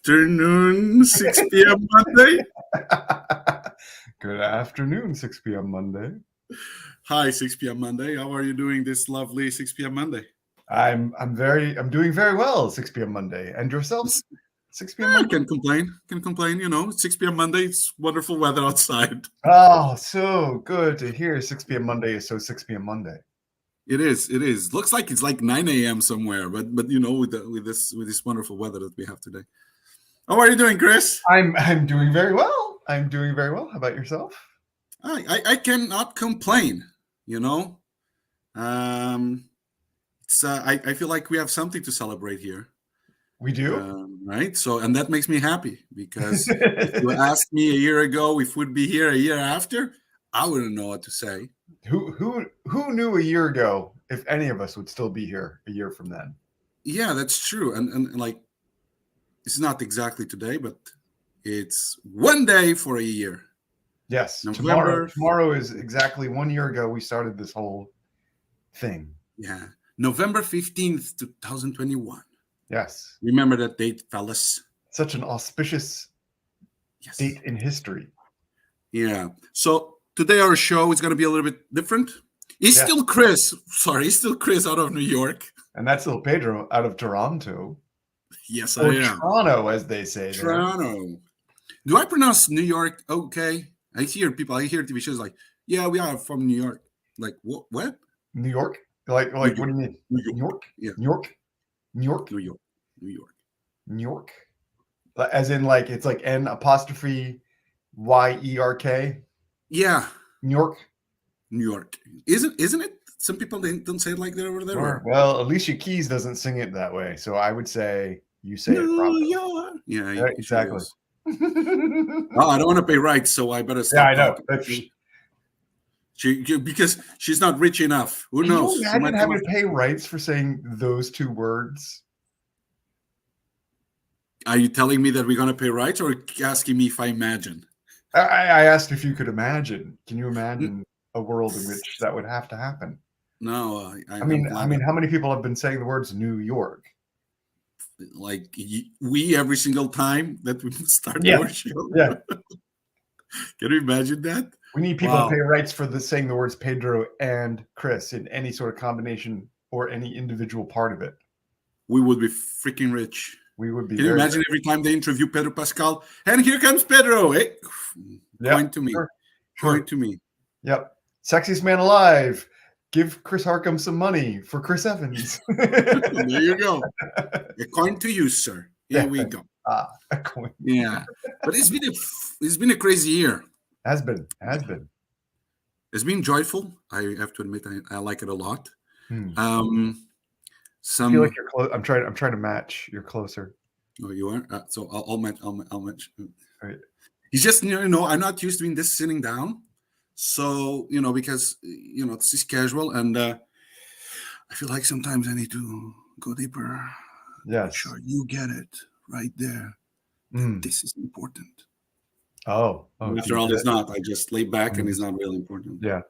afternoon, 6 p.m. Monday. Good afternoon, 6 p.m. Monday. Hi, 6 p.m. Monday. How are you doing this lovely 6 p.m. Monday? I'm doing very well, 6 p.m. Monday. And yourself? 6 p.m. I Monday? can complain. Can complain, 6 p.m. Monday. It's wonderful weather outside. Oh, so good to hear 6 p.m. Monday is so 6 p.m. Monday. It is. It is. Looks like it's like 9 a.m. somewhere, but with this wonderful weather that we have today. How are you doing, Chris? I'm doing very well. I'm doing very well. How about yourself? I cannot complain. I feel like we have something to celebrate here. We do? Right? So, and that makes me happy because if you asked me a year ago if we'd be here a year after, I wouldn't know what to say. Who knew a year ago if any of us would still be here a year from then? Yeah, that's true. And like, it's not exactly today, but it's one day for a year. Yes, November. Tomorrow is exactly 1 year ago we started this whole thing. Yeah, November 15th, 2021. Yes. Remember that date, fellas? Such an auspicious date in history. Yeah. So today our show is going to be a little bit different. He's still Chris. Sorry, he's still Chris out of New York. And that's still Pedro out of Toronto. Yes, or I am. Toronto, as they say. Toronto. There. Do I pronounce New York okay? I hear TV shows like, yeah, we are from New York. Like, what? New York? Like what do you mean? New York. New York? Yeah. New York? New York? New York. New York. New York? As in, like, it's like N''YERK? Yeah. New York? New York. Isn't it? Some people don't say it like that over there. Sure. Well, Alicia Keys doesn't sing it that way, so I would say you say it properly. New York. Yeah, right, exactly. Oh, I don't want to pay rights, so I better stop. Yeah, I know. Because she's not rich enough. Who knows? Can you imagine having to pay rights for saying those two words? Are you telling me that we're going to pay rights, or asking me if I imagine? I asked if you could imagine. Can you imagine a world in which that would have to happen? No, I mean, how many people have been saying the words New York? Like we every single time that we start our show. Yeah. Can you imagine that? We need people to pay rights for saying the words Pedro and Chris in any sort of combination or any individual part of it. We would be freaking rich. We would be. Can you imagine every time they interview Pedro Pascal? And here comes Pedro. Eh? Point to me. Sure. Point to me. Yep. Sexiest man alive. Give Chris Harcum some money for Chris Evans. There you go. A coin to you, sir. Here we go. A coin. Yeah, but it's been a crazy year. Has been. It's been joyful. I have to admit, I like it a lot. I feel like you're close. I'm trying to match. You're closer. Oh, you are. So I'll match. I'll match. Right. It's just I'm not used to doing this sitting down. So, because, this is casual, and I feel like sometimes I need to go deeper. Yes. Make sure you get it right there. This is important. Oh. After all, it's not. I just lay back and it's not really important. Yeah.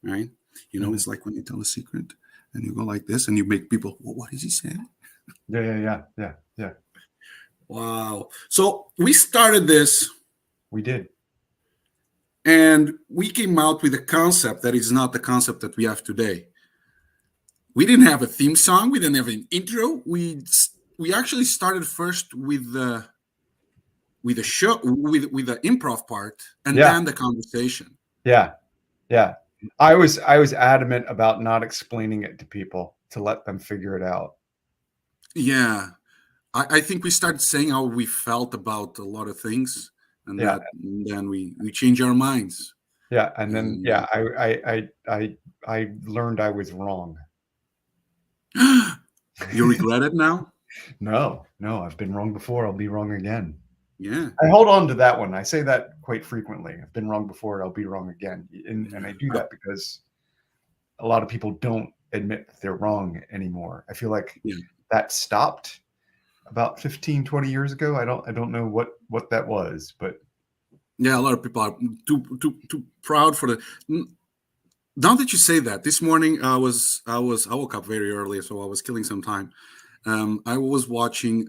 Right? It's like when you tell a secret and you go like this and you make people, well, what is he saying? Yeah. Wow. So we started this. We did. And we came out with a concept that is not the concept that we have today. We didn't have a theme song. We didn't have an intro. We actually started first with the show, with the improv part, and then the conversation. Yeah. I was adamant about not explaining it to people to let them figure it out. Yeah, I think we started saying how we felt about a lot of things. And then we change our minds. Yeah, and then I learned I was wrong. You regret it now? No, I've been wrong before. I'll be wrong again. Yeah, I hold on to that one. I say that quite frequently. I've been wrong before. I'll be wrong again, and I do that because a lot of people don't admit that they're wrong anymore. I feel like that stopped about 15, 20 years ago. I don't know what that was, but yeah, a lot of people are too proud for the. Now that you say that, this morning I woke up very early, so I was killing some time, I was watching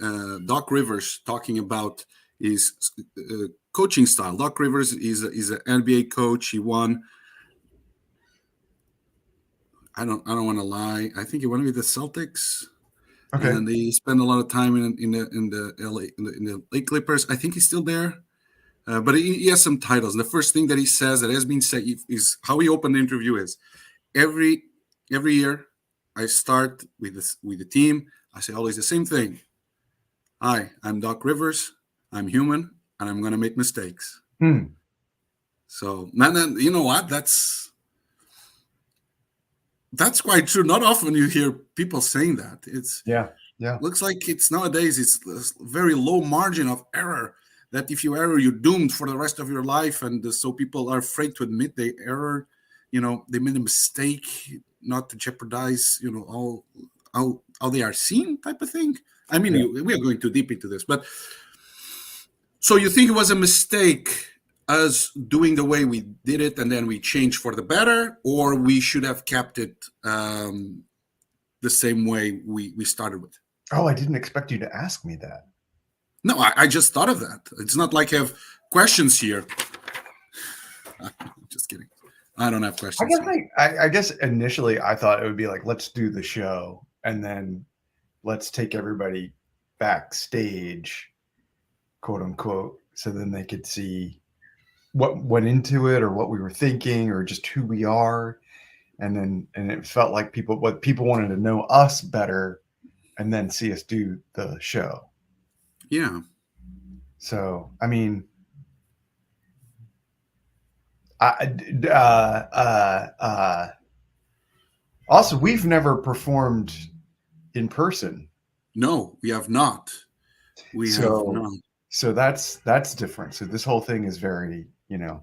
Doc Rivers talking about his coaching style. Doc Rivers is an NBA coach. He won. I don't want to lie. I think he won with the Celtics, Okay. and he spent a lot of time in the LA in the Lake Clippers. I think he's still there. But he has some titles. The first thing that he says that has been said is how he opened the interview is every year I start with the team. I say always the same thing. Hi, I'm Doc Rivers. I'm human, and I'm going to make mistakes. Hmm. So, man, you know what? That's quite true. Not often you hear people saying that. It's Yeah. Yeah. looks like it's nowadays it's a very low margin of error. That if you error, you're doomed for the rest of your life, and so people are afraid to admit they error. They made a mistake, not to jeopardize, all how they are seen, type of thing. I mean, Yeah. we are going too deep into this, but so you think it was a mistake us doing the way we did it, and then we changed for the better, or we should have kept it the same way we started with? Oh, I didn't expect you to ask me that. No, I just thought of that. It's not like I have questions here. Just kidding. I don't have questions here. I guess initially I thought it would be like, let's do the show and then let's take everybody backstage, quote unquote, so then they could see what went into it or what we were thinking or just who we are. And it felt like people wanted to know us better and then see us do the show. Yeah. So, I mean, also, we've never performed in person. No, we have not. We have not. So that's different. So this whole thing is very, And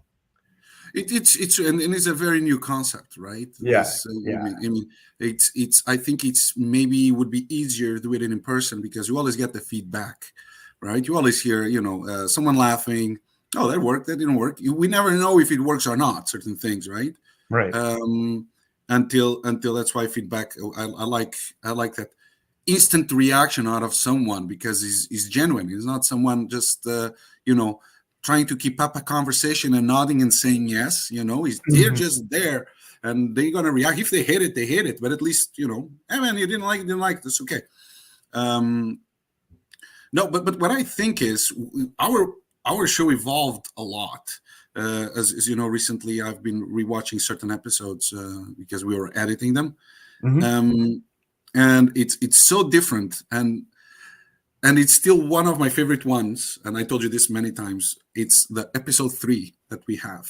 it's a very new concept, right? yeah, I mean, it's. I think it's maybe would be easier to do it in person because you always get the feedback, right? You always hear, someone laughing. Oh, that worked. That didn't work. We never know if it works or not. Certain things, right? right. Until that's why feedback. I like that instant reaction out of someone because he's genuine. He's not someone just trying to keep up a conversation and nodding and saying yes. They're just there and they're gonna react. If they hate it, they hate it. But at least hey man, you didn't like this. Okay. No, but what I think is our show evolved a lot. As you know, recently I've been rewatching certain episodes because we were editing them. Mm-hmm. And it's so different and it's still one of my favorite ones, and I told you this many times. It's the episode 3 that we have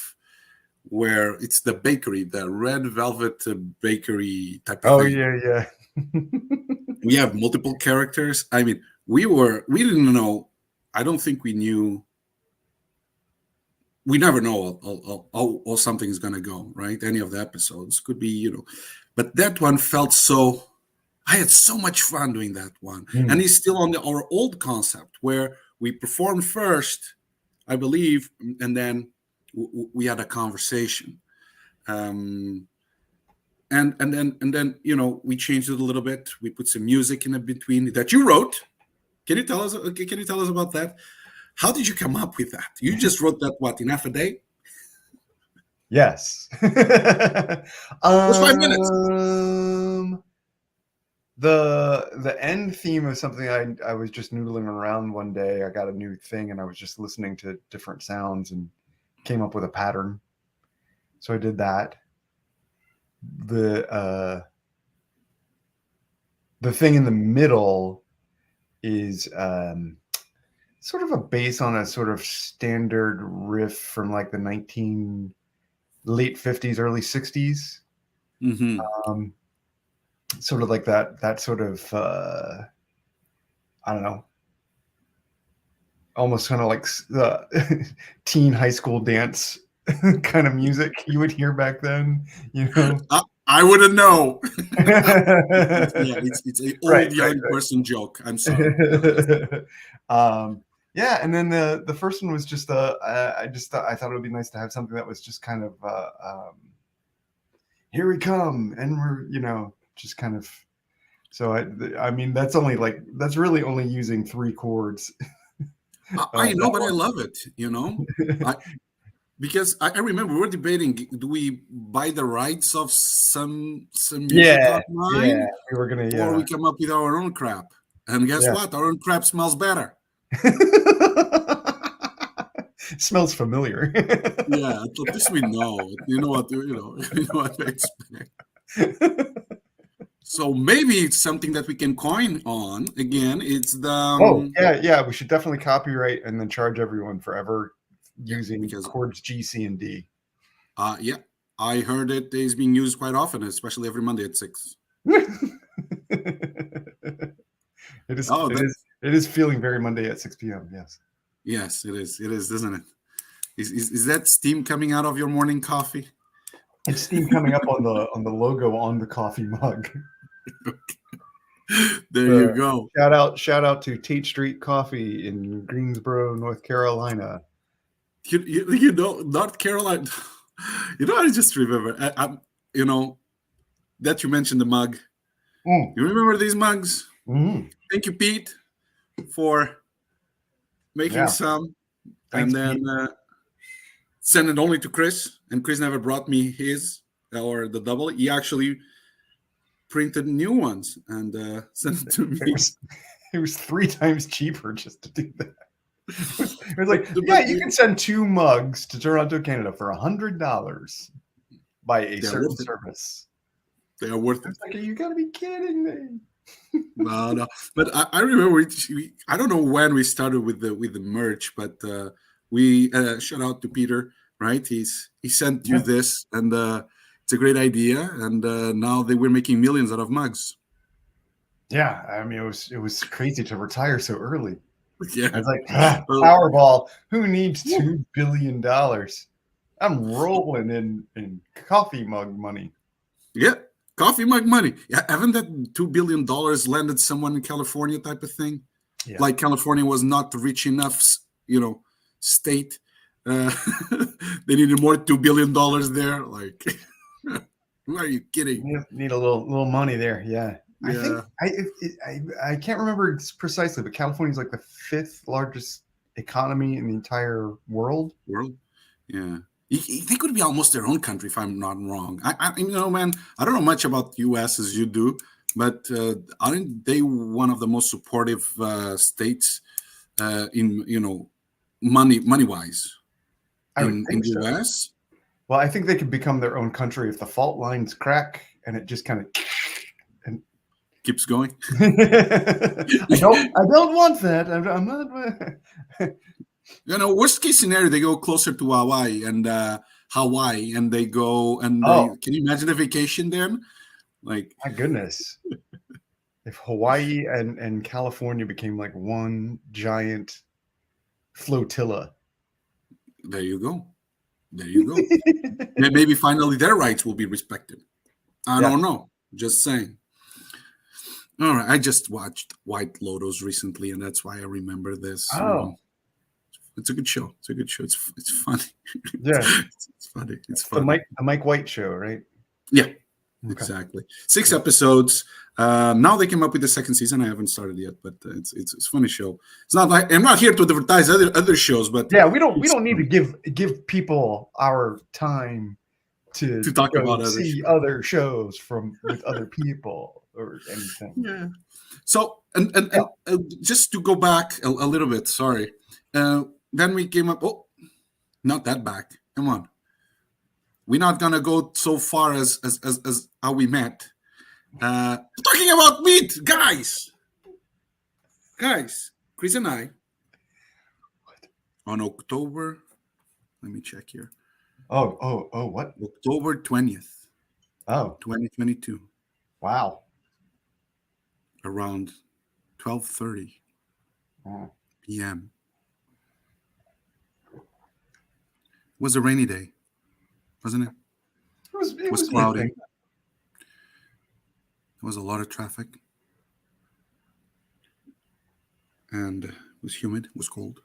where it's the bakery, the red velvet bakery type of thing. Yeah. We have multiple characters. I mean, we didn't know. I don't think we knew. We never know how something is going to go, right? Any of the episodes could be, but that one felt so. I had so much fun doing that one. And it's still on our old concept where we performed first, I believe, and then we had a conversation. And then we changed it a little bit. We put some music in between that you wrote. Can you tell us about that? How did you come up with that? You just wrote that in half a day? Yes. It was 5 minutes. The end theme of something I was just noodling around one day. I got a new thing and I was just listening to different sounds and came up with a pattern. So I did that. The thing in the middle is sort of a base on a sort of standard riff from like the late 50s, early 60s. Mm-hmm. Sort of like that sort of I don't know, almost kind of like the teen high school dance kind of music you would hear back then, I wouldn't know. It's an old young person joke. I'm sorry. Yeah, and then the first one was just I thought it would be nice to have something that was just kind of here we come, and we're just kind of So I mean, that's really only using 3 chords. I know, but I love it. I because I remember we were debating: do we buy the rights of some music Yeah, online, we were gonna, or we come up with our own crap? And guess yeah. what? Our own crap smells better. Smells familiar. Yeah, at least we know. You know what you know what to expect. So maybe it's something that we can coin on. Again, it's the Oh, yeah. We should definitely copyright and then charge everyone forever yeah, using because chords G, C, and D. yeah, I heard it is being used quite often, especially every Monday at 6. It is. Oh, It is. It is feeling very Monday at 6 p.m. Yes. yes, it is. It is, isn't it? Is that steam coming out of your morning coffee? It's steam coming up on the logo on the coffee mug. There you go. Shout out to Tate Street Coffee in Greensboro, North Carolina. You know, North Carolina. You know, I just remember. You know, that you mentioned the mug. Mm. You remember these mugs? Mm. Thank you, Pete, for making some, Thanks, and then send it only to Chris. And Chris never brought me his or the double. He actually printed new ones and sent it to me. It was 3 times cheaper just to do that. It was like, But you can send 2 mugs to Toronto, Canada for $100 by a certain service. They are worth it. It's like, you gotta be kidding me. No. But I remember I don't know when we started with the merch, but we shout out to Peter, right? He sent you this, and it's a great idea. And now they were making millions out of mugs. Yeah, I mean, it was crazy to retire so early. Yeah, I was like, Powerball. Who needs $2 billion? I'm rolling in coffee mug money. Yeah, coffee mug money. Yeah, haven't that $2 billion landed someone in California type of thing? Yeah. Like California was not rich enough, state. They needed more $2 billion there. Like, who are you kidding? Need a little money there. Yeah. Yeah. I can't remember precisely, but California is like the 5th largest economy in the entire world. Yeah. They could be almost their own country, if I'm not wrong. Man, I don't know much about the U.S. as you do, but aren't they one of the most supportive states in money wise in the U.S.? Well, I think they could become their own country if the fault lines crack and it just kind of keeps going. I don't want that. I'm not. Worst case scenario, they go closer to Hawaii, and they go and can you imagine the vacation then? Like, my goodness, if Hawaii and California became like one giant flotilla. There you go. Maybe finally their rights will be respected. I don't know. Just saying. All right, I just watched White Lotus recently, and that's why I remember this. It's a good show. It's funny. Yeah, it's funny. It's funny. The Mike White show, right? Yeah, okay. Exactly. 6 episodes. Now they came up with the 2nd season. I haven't started yet, but it's a funny show. It's not like I'm not here to advertise other shows, but yeah, we don't need to give people our time to talk about other shows with other people or anything. Yeah. So and just to go back a little bit, sorry. Then we came up. Oh, not that back. Come on. We're not gonna go so far as how we met. Talking about meat, guys. Chris and I on October. Let me check here. Oh, what? October 20th. Oh, 2022. Wow. Around 12:30 p.m. It was a rainy day, wasn't it? It was cloudy. There was a lot of traffic. And it was humid. It was cold.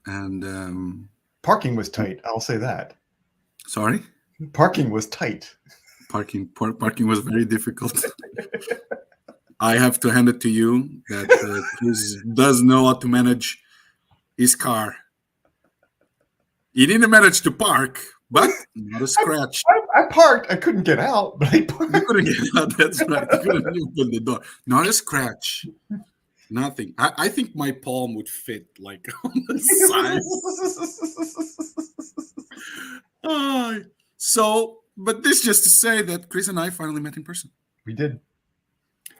And parking was tight. I'll say that. Sorry? Parking was tight. Parking was very difficult. I have to hand it to you that Chris does know how to manage his car. He didn't manage to park, but not a scratch. I parked. I couldn't get out, but I You parked. couldn't get out. That's right. You couldn't open the door. Not a scratch. Nothing. I think my palm would fit like on the side. But this just to say that Chris and I finally met in person. We did.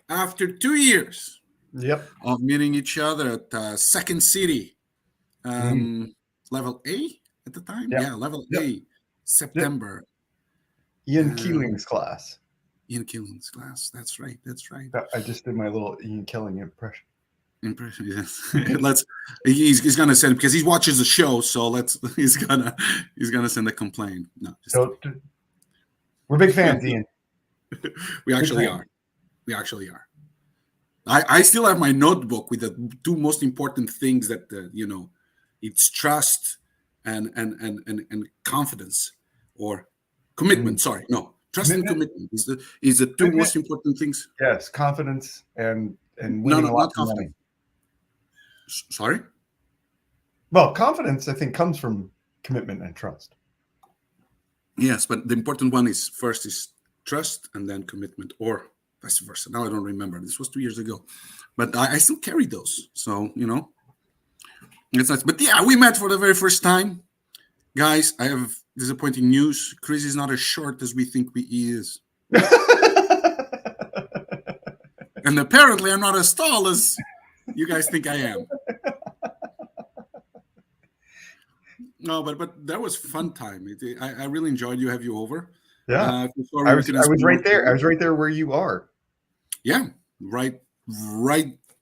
After 2 years Yep. of meeting each other at Second City, level A at the time. Yep. Yeah, level Yep. A, September. Ian Keeling's class. Ian Keeling's class. That's right. I just did my little Ian Keeling impression. Yes. He's gonna send because he watches the show, so he's gonna send a complaint. No, we're big fans, Ian. We actually are. I still have my notebook with the two most important things that it's trust and confidence or commitment. Sorry, no, trust and commitment is the two most important things. Yes, confidence and winning a lot of money. Sorry. Well, confidence I think comes from commitment and trust. Yes, but the important one is first is trust and then commitment, or vice versa. Now I don't remember. This was 2 years ago, but I still carry those. So it's nice. But yeah, we met for the very first time, guys. I have disappointing news. Chris is not as short as we think he is, and apparently I'm not as tall as you guys think I am. No, but that was fun time. I really enjoyed have you over. Yeah, I was right there. I was right there where you are. Yeah, right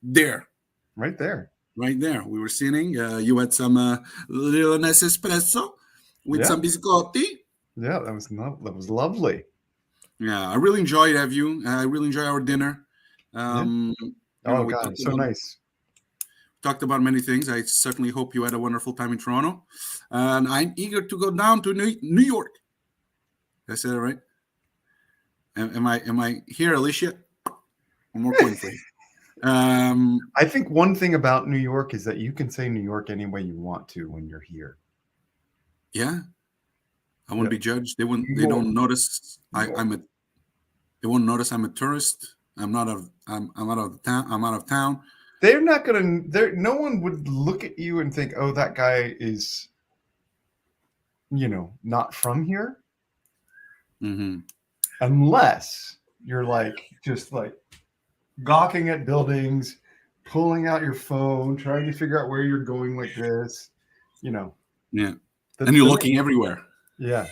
there. Right there. Right there. We were sitting. You had some little nice espresso with some biscotti. Yeah, that was lovely. Yeah, I really enjoyed you. I really enjoyed our dinner. Oh God, so nice. Talked about many things. I certainly hope you had a wonderful time in Toronto, and I'm eager to go down to New York. Did I say that right? Am I here, Alicia? One more point for you. I think one thing about New York is that you can say New York any way you want to when you're here. Yeah, I won't be judged. They don't notice. They won't notice I'm a tourist. I'm out of town. They're not gonna. No one would look at you and think, "Oh, that guy is, not from here." Mm-hmm. Unless you're just gawking at buildings, pulling out your phone, trying to figure out where you're going like this, Yeah, and you're looking everywhere. Yeah.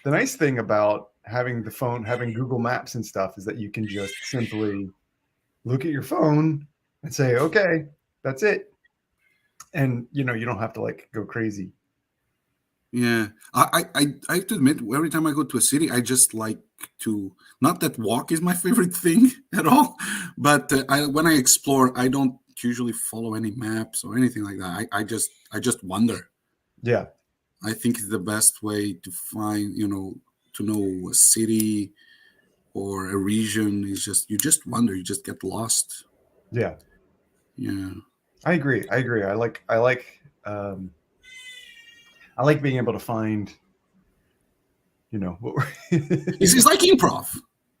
The nice thing about having the phone, having Google Maps and stuff is that you can just simply look at your phone and say, okay, that's it. And, you don't have to go crazy. Yeah. I have to admit, every time I go to a city, I just like to, not that walk is my favorite thing at all, but when I explore, I don't usually follow any maps or anything like that. I just wander. Yeah. I think it's the best way to find, to know a city or a region is you just wander, you just get lost. Yeah. Yeah. I agree. I like being able to find, what it's like improv.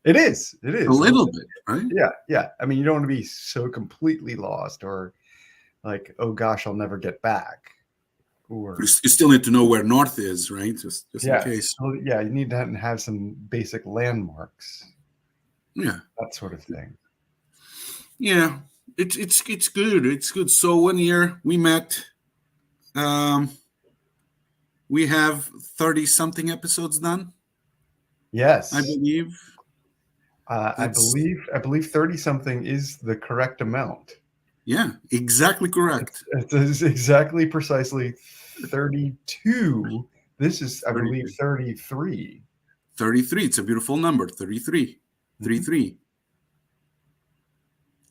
It is. A little bit, right? Yeah. I mean, you don't want to be so completely lost or oh gosh, I'll never get back. Or you still need to know where north is, right? Just in case. So, yeah, you need to have some basic landmarks. Yeah. That sort of thing. Yeah. It's good. It's good. So 1 year we met. We have 30-something episodes done. Yes, I believe. I believe 30-something is the correct amount. Yeah, exactly correct. It's exactly precisely 32. This is, I believe, 33. 33. It's a beautiful number. 33. 33.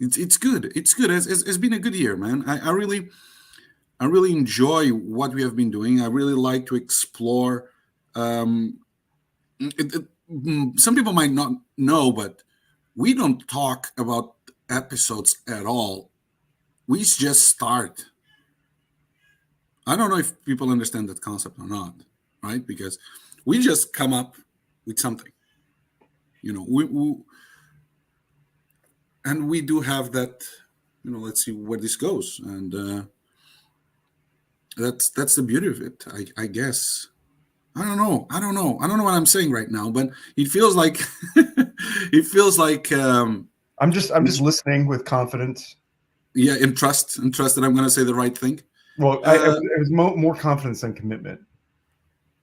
It's good. It's good. It's been a good year, man. I really enjoy what we have been doing. I really like to explore. some people might not know, but we don't talk about episodes at all. We just start. I don't know if people understand that concept or not, right? Because we just come up with something. And we do have that. Let's see where this goes, and that's the beauty of it, I guess. I don't know what I'm saying right now, but it feels like I'm just listening with confidence. Yeah, and trust that I'm going to say the right thing. Well, it was more confidence than commitment.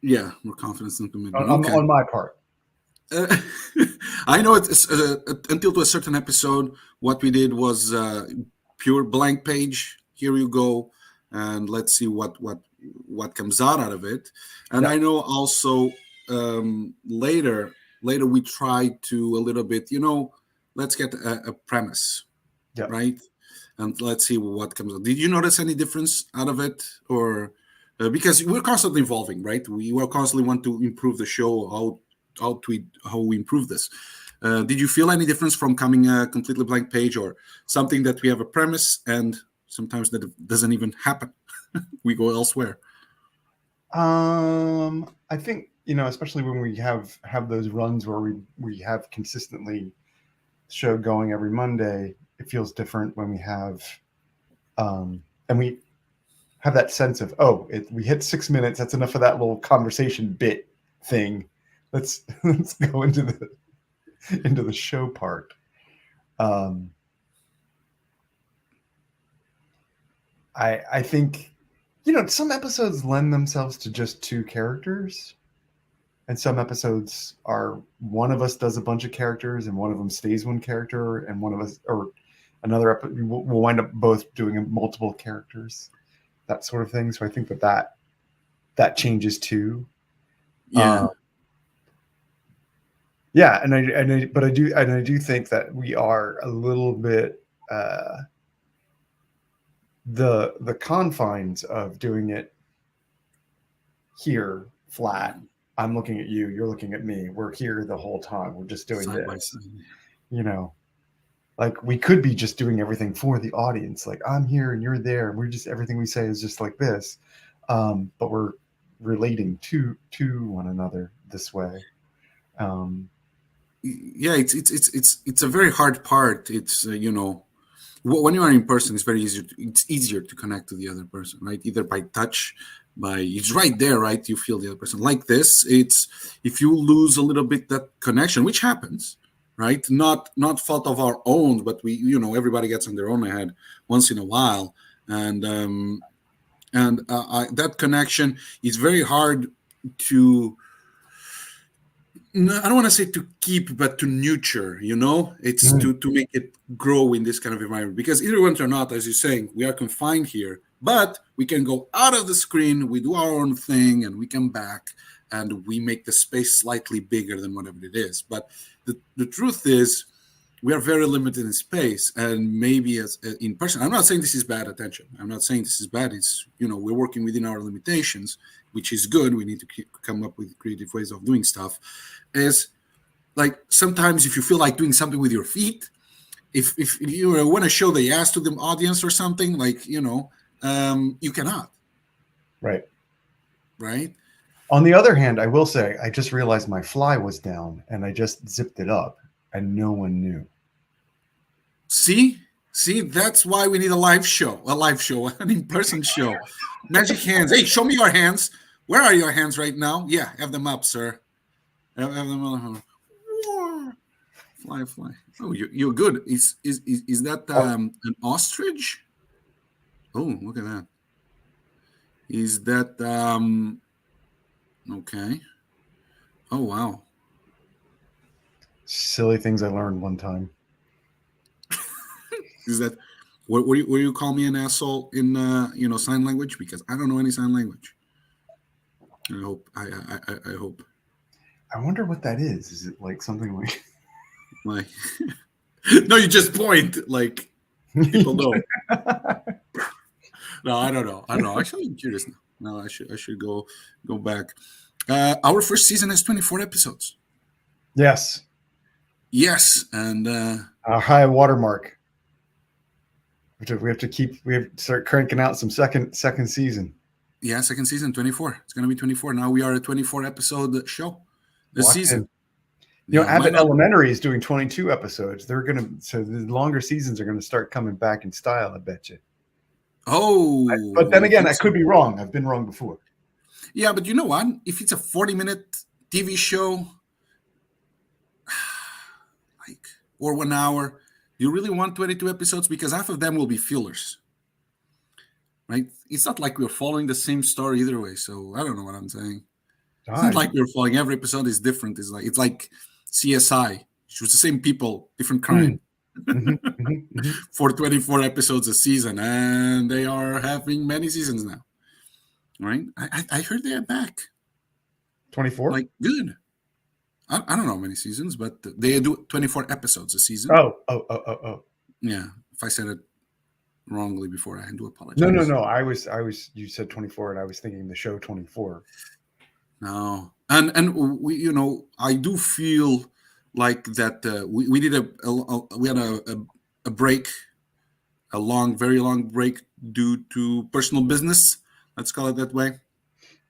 Yeah, more confidence than commitment. On my part. I know it's until to a certain episode, what we did was pure blank page. Here you go, and let's see what comes out of it. And yeah. I know also later we tried to a little bit, let's get a premise, yeah. right? And let's see what comes out. Did you notice any difference out of it, or because we're constantly evolving, right? We will constantly want to improve the show. How we improve this? Did you feel any difference from coming a completely blank page, or something that we have a premise and sometimes that doesn't even happen? We go elsewhere. I think especially when we have those runs where we have consistently show going every Monday, it feels different when we have and we have that sense of we hit 6 minutes. That's enough of that little conversation bit thing. Let's go into the show part. I think some episodes lend themselves to just two characters, and some episodes are one of us does a bunch of characters and one of them stays one character, and one of us or another we'll wind up both doing multiple characters, that sort of thing. So I think that changes too. Yeah. Yeah, and I do think that we are a little bit the confines of doing it here flat. I'm looking at you, you're looking at me. We're here the whole time. We're just doing side this. Like we could be just doing everything for the audience. Like I'm here and you're there. And we're just everything we say is just like this, but we're relating to one another this way. Yeah, it's a very hard part. It's when you are in person, it's easier to connect to the other person, right? Either by touch, it's right there, right? You feel the other person. Like this, it's if you lose a little bit that connection, which happens, right? Not fault of our own, but everybody gets in their own head once in a while, and that connection is very hard to. No, I don't want to say to keep, but to nurture, it's to make it grow in this kind of environment, because either one or not, as you're saying, we are confined here, but we can go out of the screen, we do our own thing, and we come back and we make the space slightly bigger than whatever it is. But the truth is we are very limited in space, and maybe as in person, I'm not saying this is bad attention. I'm not saying this is bad. It's, we're working within our limitations, which is good. We need to come up with creative ways of doing stuff. Is like sometimes if you feel like doing something with your feet, if you want to show the ass to the audience or something, like, you cannot. Right. On the other hand, I will say, I just realized my fly was down and I just zipped it up and no one knew. See, that's why we need a live show, an in-person show. Magic hands. Hey, show me your hands. Where are your hands right now? Yeah, have them up, sir. Have them up. Fly. Oh, you're good. Is that an ostrich? Oh, look at that. Is that okay? Oh, wow. Silly things I learned one time. Is that what you call me an asshole in sign language? Because I don't know any sign language. I hope. I wonder what that is. Is it like something like no, you just point like people know. No, I don't know. Actually, I'm curious now. No, I should go back. Our first season has 24 episodes. Yes. Yes, and Our high watermark. We have to start cranking out some second season. yeah, second season 24. It's going to be 24. Now we are a 24 episode show this Locked season. in. You know, Yeah, might Abbott not- Elementary is doing 22 episodes. So the longer seasons are going to start coming back in style, I bet you. Oh, But then again, you I think could so? be wrong. I've been wrong before. Yeah, but you know what? If it's a 40-minute TV show, like, or 1 hour, you really want 22 episodes? Because half of them will be fillers, right? It's not like we're following the same story either way. So I don't know what I'm saying. It's not like we're following every episode is different. It's like CSI. It was the same people, different crime. For 24 episodes a season, and they are having many seasons now. Right? I heard they are back. 24? Like, good. I don't know how many seasons, but they do 24 episodes a season. Oh. Yeah. If I said it wrongly before, I do apologize. No. I was. You said 24, and I was thinking the show 24. No, and we, I do feel like that we did we had a break, a very long break due to personal business. Let's call it that way.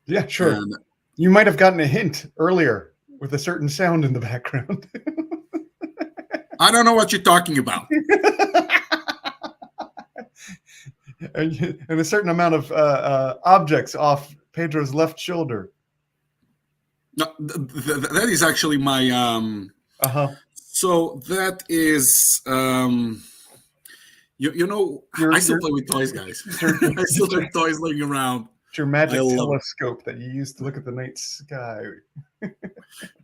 Yeah, sure. And you might have gotten a hint earlier with a certain sound in the background. I don't know what you're talking about. and a certain amount of objects off Pedro's left shoulder. No, that is actually my So that is I still play with toys, guys. I still have toys laying around. It's your magic telescope that you use to look at the night sky.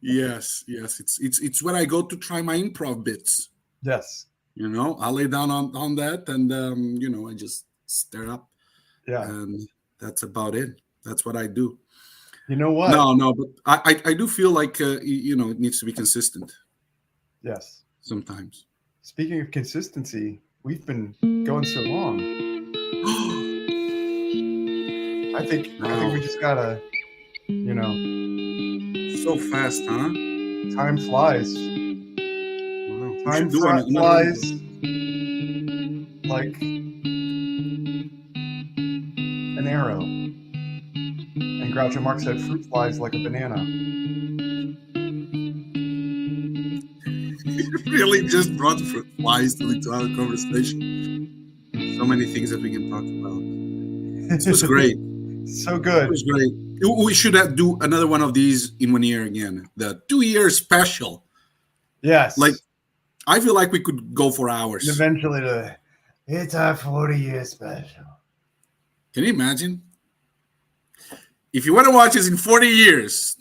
Yes. It's when I go to try my improv bits. Yes. I lay down on that, and I just stare up. Yeah. And that's about it. That's what I do. You know what? No, but I do feel like it needs to be consistent. Yes. Sometimes. Speaking of consistency, we've been going so long. I think we just gotta, so fast, huh? Time flies. Wow. Time flies like an arrow. And Groucho Marx said, "Fruit flies like a banana." Really just brought fruit flies to our conversation. So many things that we can talk about. This was great. So good. It was great. We should do another one of these in 1 year again. The 2-year special. Yes. Like, I feel like we could go for hours. And eventually, it's our 40-year special. Can you imagine? If you want to watch this in 40 years,